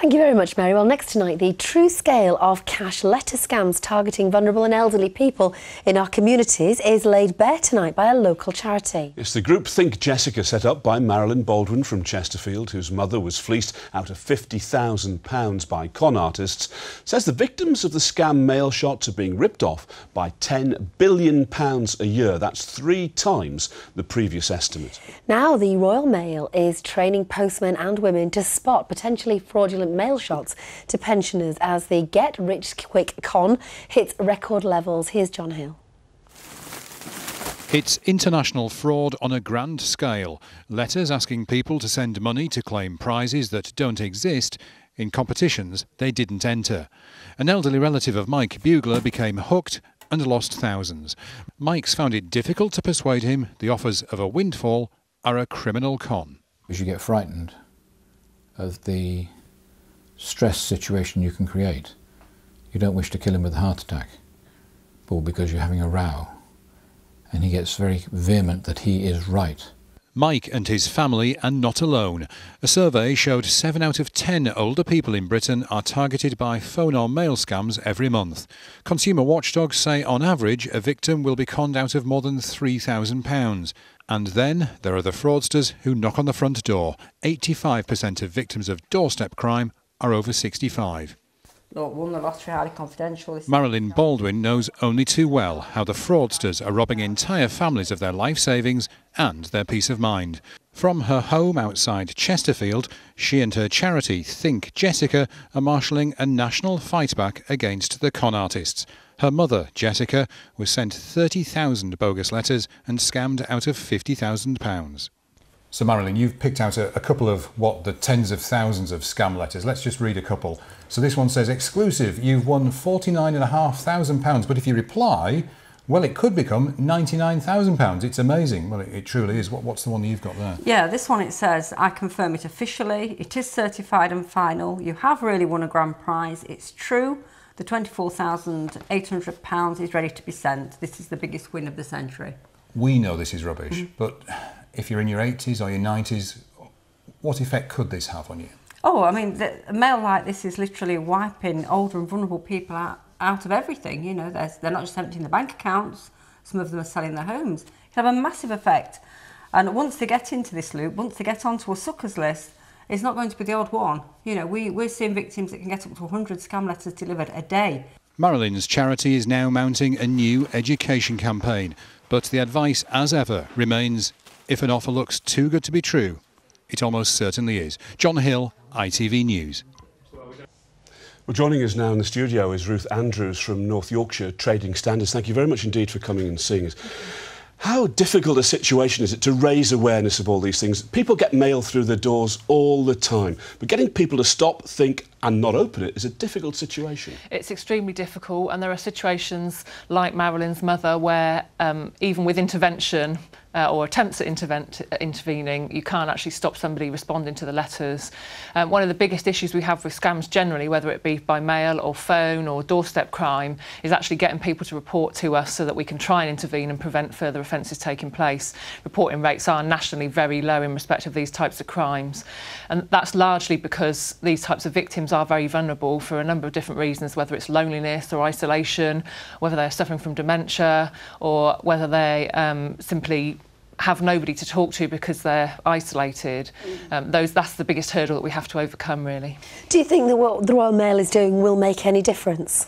Thank you very much, Mary. Well, next tonight, the true scale of cash letter scams targeting vulnerable and elderly people in our communities is laid bare tonight by a local charity. It's the group Think Jessica, set up by Marilyn Baldwin from Chesterfield, whose mother was fleeced out of £50,000 by con artists, says the victims of the scam mail shots are being ripped off by £10 billion a year. That's 3 times the previous estimate. Now, the Royal Mail is training postmen and women to spot potentially fraudulent mail shots to pensioners as the get-rich-quick con hits record levels. Here's John Hill. It's international fraud on a grand scale. Letters asking people to send money to claim prizes that don't exist in competitions they didn't enter. An elderly relative of Mike Bugler became hooked and lost thousands. Mike's found it difficult to persuade him the offers of a windfall are a criminal con. Because you get frightened of the stress situation you can create. You don't wish to kill him with a heart attack, but because you're having a row. And he gets very vehement that he is right. Mike and his family are not alone. A survey showed 7 out of 10 older people in Britain are targeted by phone or mail scams every month. Consumer watchdogs say on average a victim will be conned out of more than £3,000. And then there are the fraudsters who knock on the front door. 85% of victims of doorstep crime are over 65. Look, won the lottery, highly confidential. Marilyn Baldwin knows only too well how the fraudsters are robbing entire families of their life savings and their peace of mind. From her home outside Chesterfield, she and her charity Think Jessica are marshalling a national fight back against the con artists. Her mother, Jessica, was sent 30,000 bogus letters and scammed out of £50,000. So Marilyn, you've picked out a couple of, the tens of thousands of scam letters. Let's just read a couple. So this one says, exclusive, you've won £49,500, but if you reply, well, it could become £99,000. It's amazing. Well, it truly is. What's the one that you've got there? Yeah, this one, it says, I confirm it officially. It is certified and final. You have really won a grand prize. It's true. The £24,800 is ready to be sent. This is the biggest win of the century. We know this is rubbish, but if you're in your 80s or your 90s, what effect could this have on you? Oh, I mean, a mail like this is literally wiping older and vulnerable people out of everything. You know, they're not just emptying the bank accounts, some of them are selling their homes. It can have a massive effect. And once they get into this loop, once they get onto a suckers list, it's not going to be the odd one. You know, we're seeing victims that can get up to 100 scam letters delivered a day. Marilyn's charity is now mounting a new education campaign, but the advice, as ever, remains, if an offer looks too good to be true, it almost certainly is. John Hill, ITV News. Well, joining us now in the studio is Ruth Andrews from North Yorkshire Trading Standards. Thank you very much indeed for coming and seeing us. How difficult a situation is it to raise awareness of all these things? People get mail through their doors all the time, but getting people to stop, think and not open it is a difficult situation. It's extremely difficult, and there are situations like Marilyn's mother where even with intervention or attempts at intervening, you can't actually stop somebody responding to the letters. One of the biggest issues we have with scams generally, whether it be by mail or phone or doorstep crime, is actually getting people to report to us so that we can try and intervene and prevent further offences taking place. Reporting rates are nationally very low in respect of these types of crimes, and that's largely because these types of victims are very vulnerable for a number of different reasons, whether it's loneliness or isolation, whether they're suffering from dementia, or whether they simply have nobody to talk to because they're isolated. That's the biggest hurdle that we have to overcome, really. Do you think that what the Royal Mail is doing will make any difference?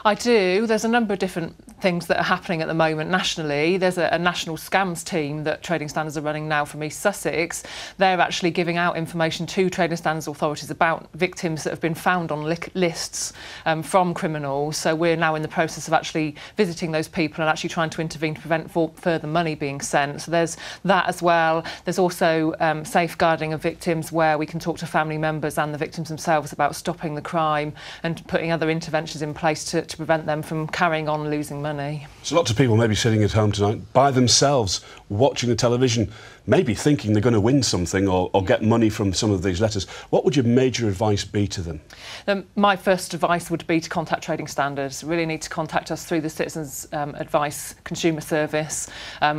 I do. There's a number of different things that are happening at the moment nationally. There's a national scams team that Trading Standards are running now from East Sussex. They're actually giving out information to Trading Standards authorities about victims that have been found on lists from criminals. So we're now in the process of actually visiting those people and actually trying to intervene to prevent further money being sent. So there's that as well. There's also safeguarding of victims, where we can talk to family members and the victims themselves about stopping the crime and putting other interventions in place to prevent them from carrying on losing money. So lots of people maybe sitting at home tonight by themselves, watching the television, maybe thinking they're going to win something or get money from some of these letters. What would your major advice be to them? My first advice would be to contact Trading Standards. Really need to contact us through the Citizens Advice Consumer Service.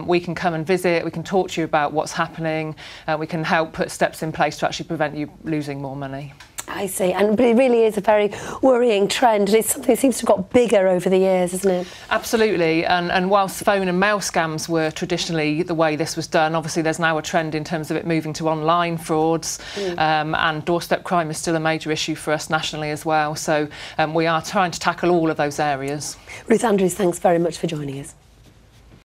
We can come and visit, we can talk to you about what's happening, we can help put steps in place to actually prevent you losing more money. I see, but it really is a very worrying trend, and it's something that seems to have got bigger over the years, isn't it? Absolutely, and whilst phone and mail scams were traditionally the way this was done, obviously there's now a trend in terms of it moving to online frauds, and doorstep crime is still a major issue for us nationally as well, so we are trying to tackle all of those areas. Ruth Andrews, thanks very much for joining us.